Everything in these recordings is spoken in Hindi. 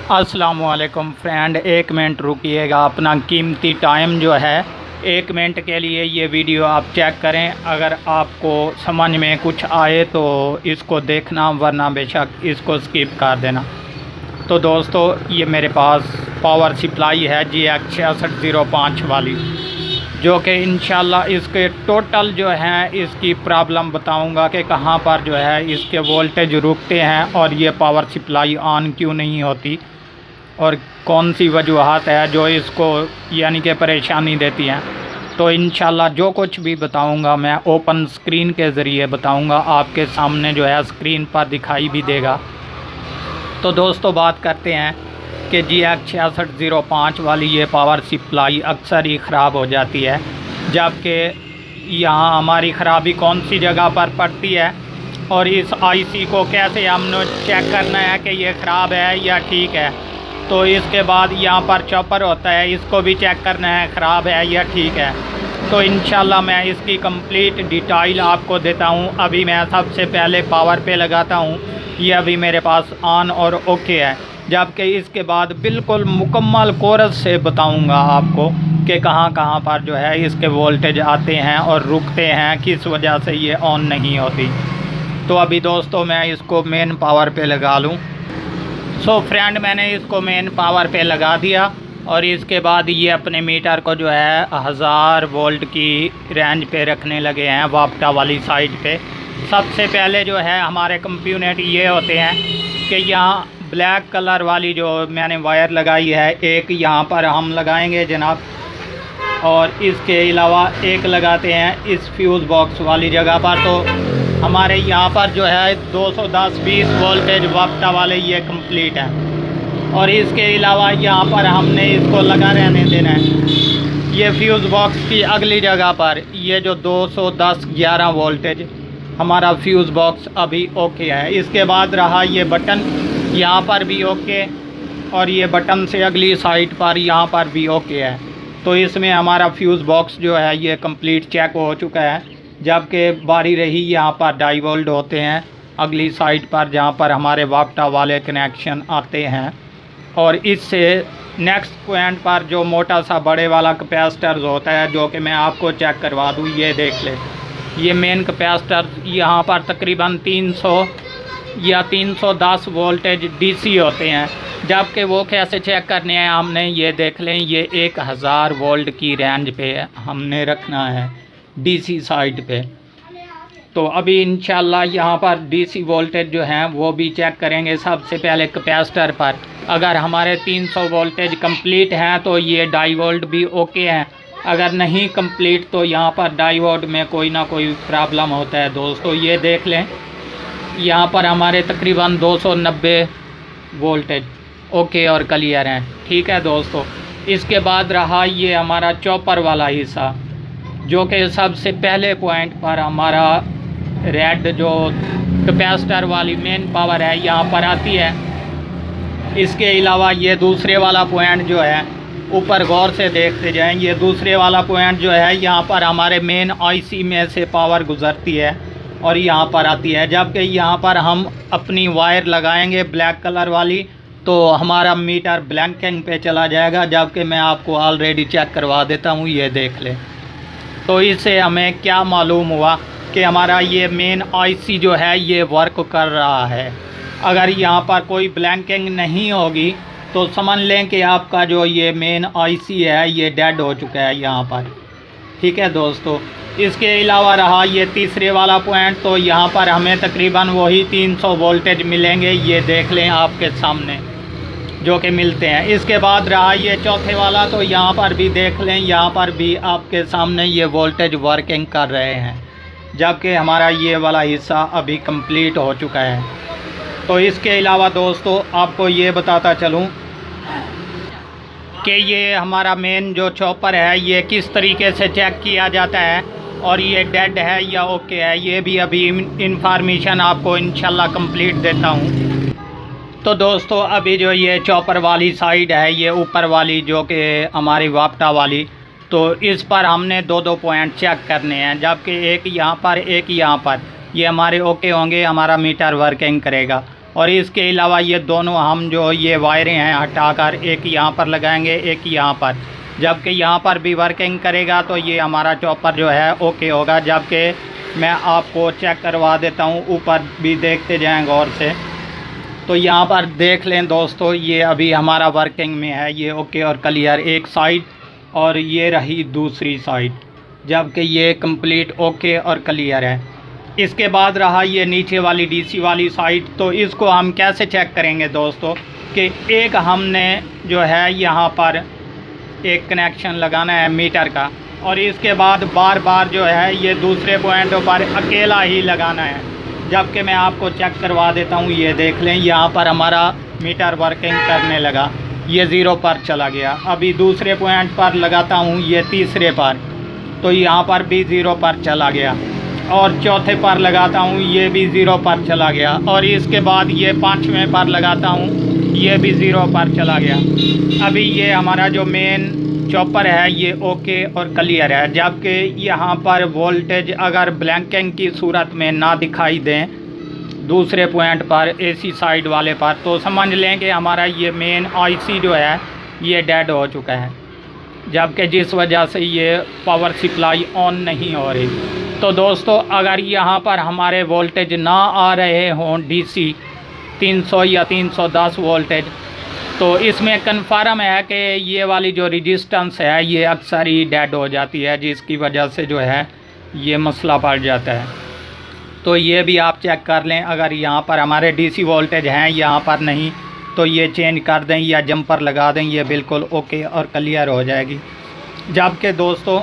अस्सलामुअलैकुम फ्रेंड, एक मिनट रुकिएगा। अपना कीमती टाइम जो है 1 मिनट के लिए ये वीडियो आप चेक करें। अगर आपको समझ में कुछ आए तो इसको देखना, वरना बेशक इसको स्किप कर देना। तो दोस्तों, ये मेरे पास पावर सप्लाई है GX 6605 वाली, जो कि इंशाल्लाह इसके टोटल जो है इसकी प्रॉब्लम बताऊंगा कि कहाँ पर जो है इसके वोल्टेज रुकते हैं और ये पावर सप्लाई ऑन क्यों नहीं होती और कौन सी वजूहत है जो इसको यानी कि परेशानी देती हैं। तो इंशाल्लाह जो कुछ भी बताऊंगा मैं ओपन स्क्रीन के ज़रिए बताऊंगा, आपके सामने जो है स्क्रीन पर दिखाई भी देगा। तो दोस्तों, बात करते हैं कि GX 6605 वाली ये पावर सप्लाई अक्सर ही ख़राब हो जाती है, जबकि यहाँ हमारी ख़राबी कौन सी जगह पर पड़ती है और इस IC को कैसे हमने चेक करना है कि ये ख़राब है या ठीक है। तो इसके बाद यहाँ पर चॉपर होता है, इसको भी चेक करना है ख़राब है या ठीक है। तो इंशाल्लाह मैं इसकी कंप्लीट डिटेल आपको देता हूँ। अभी मैं सबसे पहले पावर पे लगाता हूँ, ये अभी मेरे पास ऑन और ओके है, जबकि इसके बाद बिल्कुल मुकम्मल कोरस से बताऊंगा आपको कि कहाँ कहाँ पर जो है इसके वोल्टेज आते हैं और रुकते हैं, किस वजह से ये ऑन नहीं होती। तो अभी दोस्तों मैं इसको मेन पावर पे लगा लूँ। सो फ्रेंड, मैंने इसको मेन पावर पे लगा दिया और इसके बाद ये अपने मीटर को जो है 1000 वोल्ट की रेंज पे रखने लगे हैं वापटा वाली साइड पे। सबसे पहले जो है हमारे कंपोनेंट ये होते हैं कि यहाँ ब्लैक कलर वाली जो मैंने वायर लगाई है, एक यहाँ पर हम लगाएंगे जनाब, और इसके अलावा एक लगाते हैं इस फ्यूज़ बॉक्स वाली जगह पर। तो हमारे यहाँ पर जो है 210-20 वोल्टेज वापटा वाले ये कंप्लीट है, और इसके अलावा यहाँ पर हमने इसको लगा रहने देना है। ये फ्यूज़ बॉक्स की अगली जगह पर ये जो 210-11 वोल्टेज हमारा फ्यूज़ बॉक्स अभी ओके है। इसके बाद रहा ये बटन, यहाँ पर भी ओके, और ये बटन से अगली साइड पर यहाँ पर भी ओके है। तो इसमें हमारा फ्यूज़ बॉक्स जो है ये कंप्लीट चेक हो चुका है, जबकि बारी रही यहाँ पर डाइवोल्ट होते हैं अगली साइड पर, जहाँ पर हमारे वापटा वाले कनेक्शन आते हैं। और इससे नेक्स्ट पॉइंट पर जो मोटा सा बड़े वाला कैपेसिटर होता है, जो कि मैं आपको चेक करवा दूँ, ये देख ले। ये मेन कैपेसिटर यहाँ पर तकरीबन 300 या 310 वोल्टेज DC होते हैं, जबकि वो कैसे चेक करने हैं हमने, ये देख लें। ये 1000 वोल्ट की रेंज पे हमने रखना है DC साइड पे। तो अभी इंशाल्लाह यहाँ पर DC वोल्टेज जो हैं वो भी चेक करेंगे। सबसे पहले कैपेसिटर पर अगर हमारे 300 वोल्टेज कंप्लीट हैं तो ये डाइवोल्ट भी ओके हैं, अगर नहीं कंप्लीट तो यहाँ पर डायोड में कोई ना कोई प्रॉब्लम होता है। दोस्तों ये देख लें, यहाँ पर हमारे तकरीबन 290 वोल्टेज ओके और क्लियर हैं। ठीक है दोस्तों, इसके बाद रहा ये हमारा चॉपर वाला हिस्सा, जो कि सबसे पहले पॉइंट पर हमारा रेड जो कैपेसिटर वाली मेन पावर है यहाँ पर आती है। इसके अलावा ये दूसरे वाला पॉइंट जो है, ऊपर गौर से देखते जाएं, ये दूसरे वाला पॉइंट जो है यहाँ पर हमारे मेन IC में से पावर गुजरती है और यहाँ पर आती है। जबकि यहाँ पर हम अपनी वायर लगाएंगे ब्लैक कलर वाली, तो हमारा मीटर ब्लैंकिंग पे चला जाएगा, जबकि मैं आपको ऑलरेडी चेक करवा देता हूँ, ये देख लें। तो इससे हमें क्या मालूम हुआ कि हमारा ये मेन IC जो है ये वर्क कर रहा है। अगर यहाँ पर कोई ब्लैंकिंग नहीं होगी तो समझ लें कि आपका जो ये मेन IC है ये डेड हो चुका है यहाँ पर। ठीक है दोस्तों, इसके अलावा रहा ये तीसरे वाला पॉइंट, तो यहाँ पर हमें तकरीबन वही 300 वोल्टेज मिलेंगे, ये देख लें आपके सामने जो कि मिलते हैं। इसके बाद रहा ये चौथे वाला, तो यहाँ पर भी देख लें, यहाँ पर भी आपके सामने ये वोल्टेज वर्किंग कर रहे हैं, जबकि हमारा ये वाला हिस्सा अभी कंप्लीट हो चुका है। तो इसके अलावा दोस्तों आपको ये बताता चलूँ कि ये हमारा मेन जो चॉपर है ये किस तरीके से चेक किया जाता है और ये डेड है या ओके है, ये भी अभी इंफॉर्मेशन आपको इंशाल्लाह कंप्लीट देता हूँ। तो दोस्तों, अभी जो ये चॉपर वाली साइड है, ये ऊपर वाली जो कि हमारी वापटा वाली, तो इस पर हमने दो पॉइंट चेक करने हैं, जबकि एक यहाँ पर एक यहाँ पर, ये हमारे ओके होंगे, हमारा मीटर वर्किंग करेगा। और इसके अलावा ये दोनों हम जो ये वायरें हैं हटाकर एक यहाँ पर लगाएंगे, एक यहाँ पर, जबकि यहाँ पर भी वर्किंग करेगा तो ये हमारा चॉपर जो है ओके होगा। जबकि मैं आपको चेक करवा देता हूँ, ऊपर भी देखते जाएँ गौर से। तो यहाँ पर देख लें दोस्तों, ये अभी हमारा वर्किंग में है, ये ओके और क्लियर एक साइड, और ये रही दूसरी साइड, जबकि ये कंप्लीट ओके और क्लियर है। इसके बाद रहा ये नीचे वाली डीसी वाली साइड। तो इसको हम कैसे चेक करेंगे दोस्तों कि एक हमने जो है यहाँ पर एक कनेक्शन लगाना है मीटर का, और इसके बाद बार बार जो है ये दूसरे पॉइंटों पर अकेला ही लगाना है। जबकि मैं आपको चेक करवा देता हूँ, ये देख लें यहाँ पर हमारा मीटर वर्किंग करने लगा, ये 0 पर चला गया। अभी दूसरे पॉइंट पर लगाता हूँ, ये तीसरे पर, तो यहाँ पर भी 0 पर चला गया, और चौथे पर लगाता हूँ, ये भी 0 पर चला गया, और इसके बाद ये 5वें पर लगाता हूँ, ये भी 0 पर चला गया। अभी ये हमारा जो मेन चॉपर है ये ओके और क्लियर है। जबकि यहाँ पर वोल्टेज अगर ब्लैंकिंग की सूरत में ना दिखाई दें दूसरे पॉइंट पर, एसी साइड वाले पर, तो समझ लें कि हमारा ये मेन आईसी जो है ये डेड हो चुका है, जबकि जिस वजह से ये पावर सप्लाई ऑन नहीं हो रही। तो दोस्तों अगर यहाँ पर हमारे वोल्टेज ना आ रहे हों डीसी 300 या 310 वोल्टेज, तो इसमें कन्फर्म है कि ये वाली जो रेजिस्टेंस है ये अक्सर ही डेड हो जाती है, जिसकी वजह से जो है ये मसला पड़ जाता है। तो ये भी आप चेक कर लें, अगर यहाँ पर हमारे डीसी वोल्टेज हैं यहाँ पर नहीं, तो ये चेंज कर दें या जंपर लगा दें, ये बिल्कुल ओके और क्लियर हो जाएगी। जबकि दोस्तों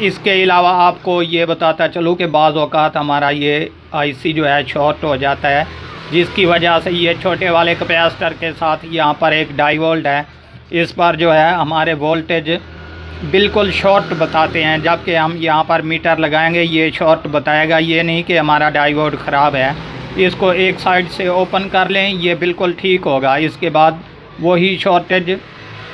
इसके अलावा आपको ये बताता चलूँ कि बाज़ औक़ात हमारा ये आईसी जो है शॉर्ट हो जाता है, जिसकी वजह से ये छोटे वाले कैपेसिटर के साथ यहाँ पर एक डाइवोल्ट है, इस पर जो है हमारे वोल्टेज बिल्कुल शॉर्ट बताते हैं। जबकि हम यहाँ पर मीटर लगाएंगे ये शॉर्ट बताएगा, ये नहीं कि हमारा डाइवोल्ट ख़राब है। इसको एक साइड से ओपन कर लें, ये बिल्कुल ठीक होगा। इसके बाद वही शॉर्टेज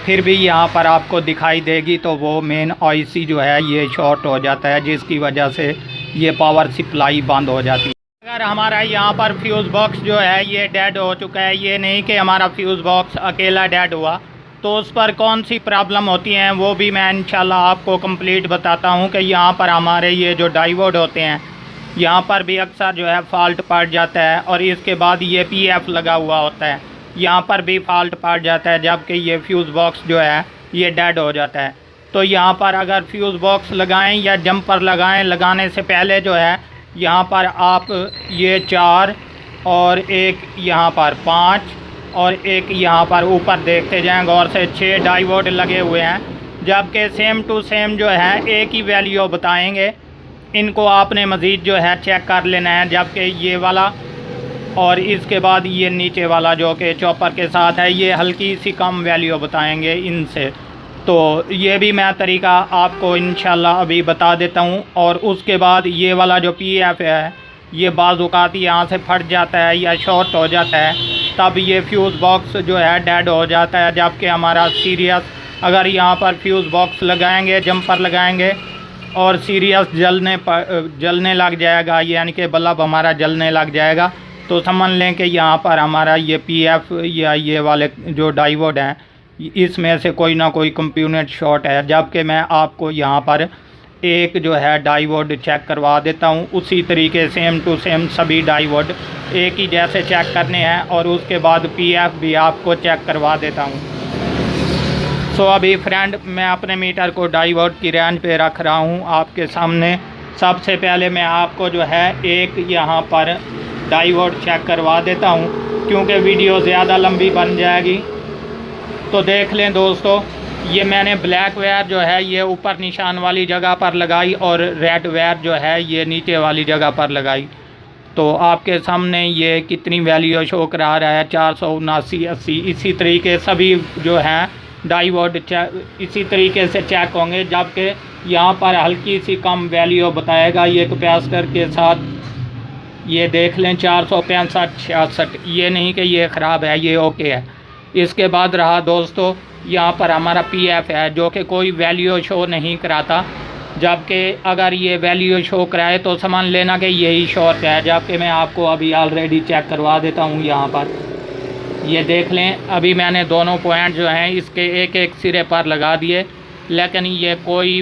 फिर भी यहाँ पर आपको दिखाई देगी, तो वो मेन आईसी जो है ये शॉर्ट हो जाता है, जिसकी वजह से ये पावर सप्लाई बंद हो जाती है। अगर हमारा यहाँ पर फ्यूज़ बॉक्स जो है ये डेड हो चुका है, ये नहीं कि हमारा फ्यूज़ बॉक्स अकेला डेड हुआ, तो उस पर कौन सी प्रॉब्लम होती हैं वो भी मैं इंशाल्लाह आपको कंप्लीट बताता हूँ। कि यहाँ पर हमारे ये जो डायोड होते हैं यहाँ पर भी अक्सर जो है फॉल्ट पड़ जाता है, और इसके बाद ये पीएफ लगा हुआ होता है, यहाँ पर भी फॉल्ट पड़ जाता है, जबकि ये फ्यूज़ बॉक्स जो है ये डेड हो जाता है। तो यहाँ पर अगर फ्यूज़ बॉक्स लगाएं या जंपर लगाएं, लगाने से पहले जो है यहाँ पर आप ये 4 और एक यहाँ पर 5 और एक यहाँ पर ऊपर देखते जाएं गौर से 6 डायोड लगे हुए हैं, जबकि सेम टू सेम जो है एक ही वैल्यू बताएंगे। इनको आपने मज़ीद जो है चेक कर लेना है। जबकि ये वाला और इसके बाद ये नीचे वाला जो कि चॉपर के साथ है ये हल्की सी कम वैल्यू बताएंगे इनसे। तो ये भी मैं तरीका आपको इंशाल्लाह अभी बता देता हूँ। और उसके बाद ये वाला जो पीएफ है ये बाज़ औक़ात यहाँ से फट जाता है या शॉर्ट हो जाता है, तब ये फ्यूज़ बॉक्स जो है डेड हो जाता है। जबकि हमारा सीरियस अगर यहाँ पर फ्यूज़ बॉक्स लगाएंगे, जंपर लगाएंगे और सीरियस जलने लग जाएगा, यानी कि बल्ब हमारा जलने लग जाएगा, तो समझ लें कि यहाँ पर हमारा ये पीएफ या ये वाले जो डायोड हैं इसमें से कोई ना कोई कंपोनेंट शॉर्ट है। जबकि मैं आपको यहाँ पर एक जो है डायोड चेक करवा देता हूँ, उसी तरीके सेम टू सेम सभी डायोड एक ही जैसे चेक करने हैं, और उसके बाद पीएफ भी आपको चेक करवा देता हूँ। सो अभी फ्रेंड मैं अपने मीटर को डायोड की रेंज पे रख रहा हूँ आपके सामने। सबसे पहले मैं आपको जो है एक यहाँ पर डायोड चेक करवा देता हूँ, क्योंकि वीडियो ज़्यादा लंबी बन जाएगी। तो देख लें दोस्तों, ये मैंने ब्लैक वायर जो है ये ऊपर निशान वाली जगह पर लगाई और रेड वायर जो है ये नीचे वाली जगह पर लगाई। तो आपके सामने ये कितनी वैल्यू शो करा रहा है, 479, 80। इसी तरीके सभी जो हैं डायोड इसी तरीके से चेक होंगे। जबकि यहाँ पर हल्की सी कम वैल्यू बताएगा ये कैपेसिटर के साथ। ये देख लें 465, 66। ये नहीं कि ये ख़राब है, ये ओके है। इसके बाद रहा दोस्तों यहाँ पर हमारा पीएफ है जो कि कोई वैल्यू शो नहीं कराता। जबकि अगर ये वैल्यू शो कराए तो समझ लेना कि यही शॉर्ट है। जबकि मैं आपको अभी ऑलरेडी चेक करवा देता हूँ। यहाँ पर ये देख लें, अभी मैंने दोनों पॉइंट जो हैं इसके एक एक सिरे पर लगा दिए, लेकिन ये कोई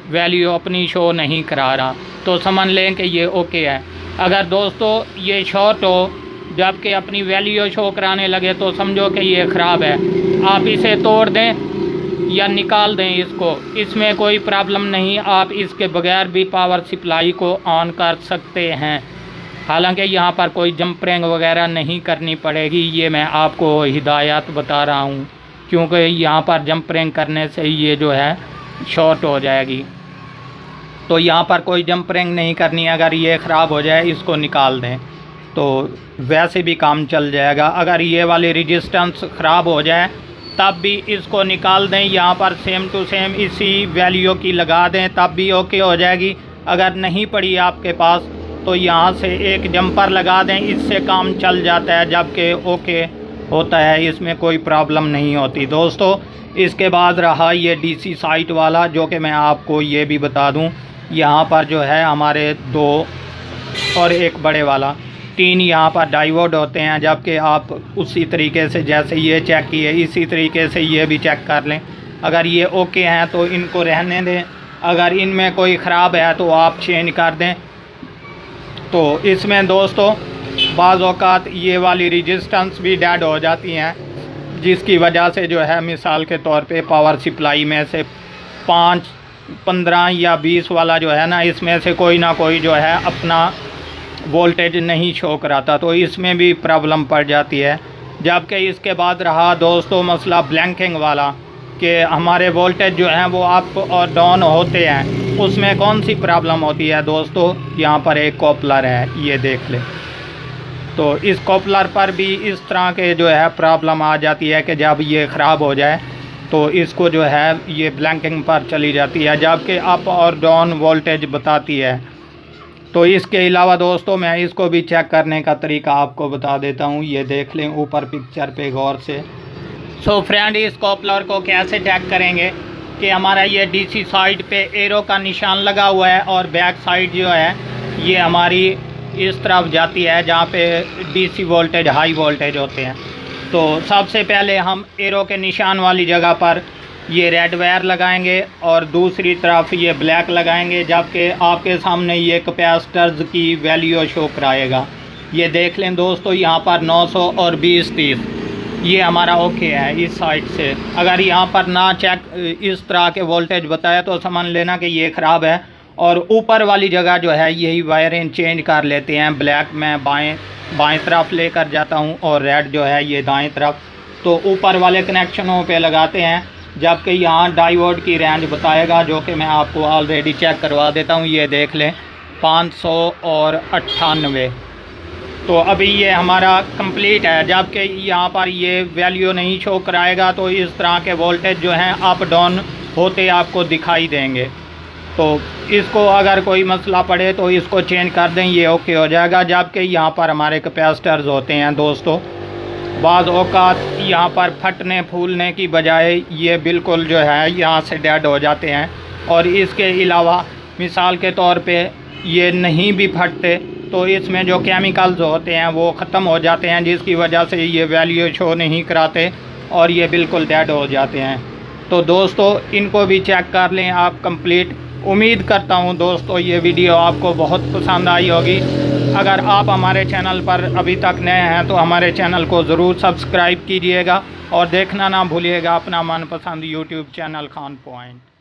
वैल्यू अपनी शो नहीं करा रहा, तो समझ लें कि ये ओके है। अगर दोस्तों ये शॉर्ट हो जबकि अपनी वैल्यू शो कराने लगे तो समझो कि ये ख़राब है। आप इसे तोड़ दें या निकाल दें इसको, इसमें कोई प्रॉब्लम नहीं। आप इसके बगैर भी पावर सप्लाई को ऑन कर सकते हैं। हालांकि यहाँ पर कोई जंपरिंग वगैरह नहीं करनी पड़ेगी, ये मैं आपको हिदायत बता रहा हूँ, क्योंकि यहाँ पर जंपरिंग करने से ये जो है शॉर्ट हो जाएगी। तो यहाँ पर कोई जंपरिंग नहीं करनी। अगर ये ख़राब हो जाए इसको निकाल दें तो वैसे भी काम चल जाएगा। अगर ये वाली रेजिस्टेंस ख़राब हो जाए तब भी इसको निकाल दें, यहाँ पर सेम टू सेम इसी वैल्यू की लगा दें, तब भी ओके हो जाएगी। अगर नहीं पड़ी आपके पास तो यहाँ से एक जंपर लगा दें, इससे काम चल जाता है, जबकि ओके होता है, इसमें कोई प्रॉब्लम नहीं होती दोस्तों। इसके बाद रहा ये डीसी साइट वाला, जो कि मैं आपको ये भी बता दूं, यहाँ पर जो है हमारे 2 और एक बड़े वाला 3 यहाँ पर डायोड होते हैं। जबकि आप उसी तरीके से जैसे ये चेक किए इसी तरीके से ये भी चेक कर लें। अगर ये ओके हैं तो इनको रहने दें, अगर इनमें कोई ख़राब है तो आप चेंज कर दें। तो इसमें दोस्तों बाज़ औक़ात ये वाली रेजिस्टेंस भी डेड हो जाती हैं, जिसकी वजह से जो है मिसाल के तौर पे पावर सप्लाई में से 5, 15 या 20 वाला जो है ना, इसमें से कोई ना कोई जो है अपना वोल्टेज नहीं शो कराता, तो इसमें भी प्रॉब्लम पड़ जाती है। जबकि इसके बाद रहा दोस्तों मसला ब्लैंकिंग वाला, कि हमारे वोल्टेज जो हैं वो अप और डाउन होते हैं, उसमें कौन सी प्रॉब्लम होती है दोस्तों। यहाँ पर एक कॉपलर है, ये देख लें। तो इस कॉपलर पर भी इस तरह के जो है प्रॉब्लम आ जाती है कि जब ये ख़राब हो जाए तो इसको जो है ये ब्लैंकिंग पर चली जाती है, जबकि अप और डाउन वोल्टेज बताती है। तो इसके अलावा दोस्तों मैं इसको भी चेक करने का तरीका आपको बता देता हूँ। ये देख लें ऊपर पिक्चर पे गौर से। सो फ्रेंड, इस कॉपलर को कैसे चेक करेंगे कि हमारा ये डीसी साइड पे एरो का निशान लगा हुआ है और बैक साइड जो है ये हमारी इस तरफ जाती है जहाँ पे डीसी वोल्टेज हाई वोल्टेज होते हैं। तो सबसे पहले हम एरो के निशान वाली जगह पर ये रेड वायर लगाएंगे और दूसरी तरफ ये ब्लैक लगाएंगे, जबकि आपके सामने ये कैपेसिटर्स की वैल्यू शो कराएगा। ये देख लें दोस्तों, यहाँ पर 900 और 20-30 ये हमारा ओके है इस साइड से। अगर यहाँ पर ना चेक इस तरह के वोल्टेज बताया तो समझ लेना कि ये ख़राब है। और ऊपर वाली जगह जो है यही वायरिंग चेंज कर लेते हैं। ब्लैक मैं बाएं तरफ लेकर जाता हूँ और रेड जो है ये दाएं तरफ। तो ऊपर वाले कनेक्शनों पे लगाते हैं, जबकि यहाँ डायोड की रेंज बताएगा, जो कि मैं आपको ऑलरेडी चेक करवा देता हूँ। ये देख लें 500 और 98। तो अभी ये हमारा कंप्लीट है, जबकि यहाँ पर ये वैल्यू नहीं शो कराएगा। तो इस तरह के वोल्टेज जो हैं अप डाउन होते आपको दिखाई देंगे। तो इसको अगर कोई मसला पड़े तो इसको चेंज कर दें, ये ओके हो जाएगा। जबकि यहाँ पर हमारे कैपेसिटर्स होते हैं दोस्तों, बाज़ औक़ात यहाँ पर फटने फूलने की बजाय ये बिल्कुल जो है यहाँ से डेड हो जाते हैं। और इसके अलावा मिसाल के तौर पे ये नहीं भी फटते तो इसमें जो केमिकल्स होते हैं वो ख़त्म हो जाते हैं, जिसकी वजह से ये वैल्यू शो नहीं कराते और ये बिल्कुल डेड हो जाते हैं। तो दोस्तों इनको भी चेक कर लें आप कंप्लीट। उम्मीद करता हूँ दोस्तों ये वीडियो आपको बहुत पसंद आई होगी। अगर आप हमारे चैनल पर अभी तक नए हैं तो हमारे चैनल को ज़रूर सब्सक्राइब कीजिएगा और देखना ना भूलिएगा अपना मनपसंद यूट्यूब चैनल खान पॉइंट।